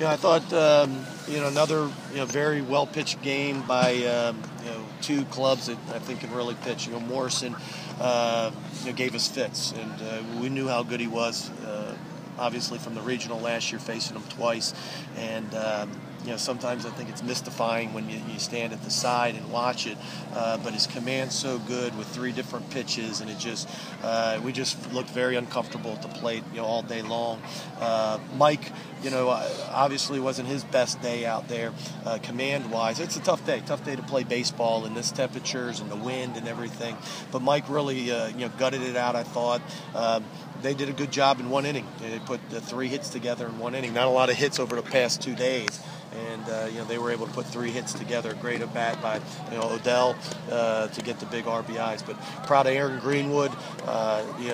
I thought another very well pitched game by two clubs that I think can really pitch. Morrison gave us fits, and we knew how good he was. Obviously from the regional last year, facing him twice, and sometimes I think it's mystifying when you stand at the side and watch it, but his command's so good with three different pitches, and we just looked very uncomfortable at the plate all day long. Mike, obviously wasn't his best day out there command-wise. It's a tough day to play baseball in this temperatures and the wind and everything, but Mike really gutted it out, I thought. They did a good job in one inning. They put three hits together in one inning. Not a lot of hits over the past 2 days. And they were able to put three hits together. Great at bat by Odell to get the big RBIs. But proud of Aaron Greenwood.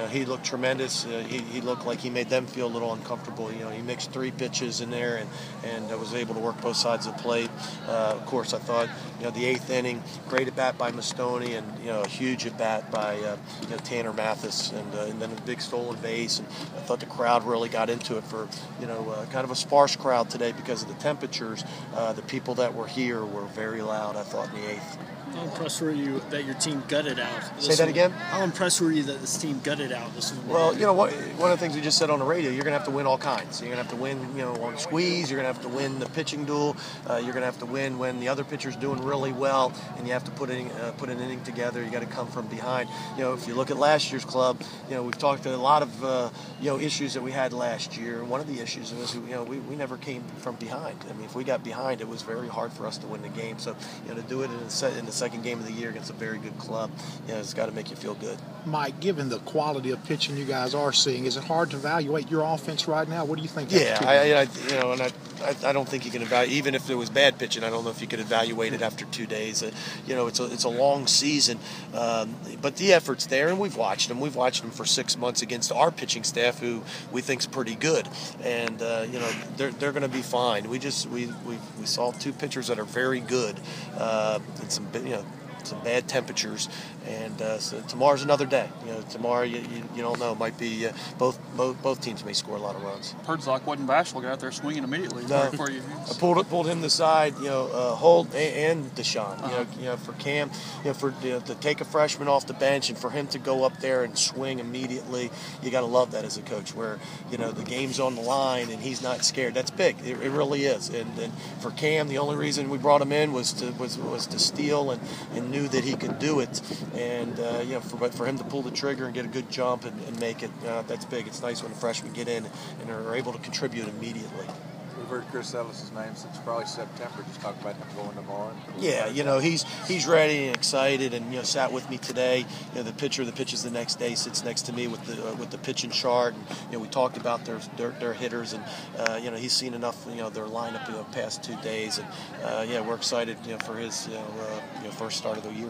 He looked tremendous. He looked like he made them feel a little uncomfortable. He mixed three pitches in there and was able to work both sides of the plate. Of course, I thought the eighth inning, great at bat by Mastoni, and a huge at bat by Tanner Mathis, and then a big stolen base. And I thought the crowd really got into it for kind of a sparse crowd today because of the temperature. The people that were here were very loud, I thought, in the eighth. How impressed were you that your team gutted out? Say that again? How impressed were you that this team gutted out this one? Well, one of the things we just said on the radio, you're going to have to win all kinds. You're going to have to win, on squeeze. You're going to have to win the pitching duel. You're going to have to win when the other pitcher's doing really well, and you have to put an inning together. You got to come from behind. If you look at last year's club, we've talked a lot of issues that we had last year. One of the issues was we never came from behind. I mean, if we got behind, it was very hard for us to win the game. So to do it in the second game of the year against a very good club, it's got to make you feel good. Mike, given the quality of pitching you guys are seeing, is it hard to evaluate your offense right now? What do you think? Yeah, I don't think you can evaluate, even if it was bad pitching. I don't know if you could evaluate it after 2 days. It's a long season, but the effort's there, and we've watched them. We've watched them for 6 months against our pitching staff, who we think's pretty good, and they're going to be fine. We saw two pitchers that are very good, and some bad temperatures, and so tomorrow's another day. Tomorrow you don't know. It might be both teams may score a lot of runs. Herzog wasn't bashful. Got out there swinging immediately. No. For you. I pulled him to the side. Holt and Deshaun. For Cam, to take a freshman off the bench and for him to go up there and swing immediately, you got to love that as a coach. Where the game's on the line and he's not scared. That's big. It really is. And for Cam, the only reason we brought him in was to steal and knew that he could do it, and for him to pull the trigger and get a good jump and make it, that's big. It's nice when the freshmen get in and are able to contribute immediately. We've heard Chris Ellis' name since probably September. Just talk about him going tomorrow. Yeah, he's ready and excited, and sat with me today. The pitcher that pitches the next day sits next to me with the pitching chart, and we talked about their hitters, and he's seen enough their lineup the past 2 days, and we're excited for his first start of the year.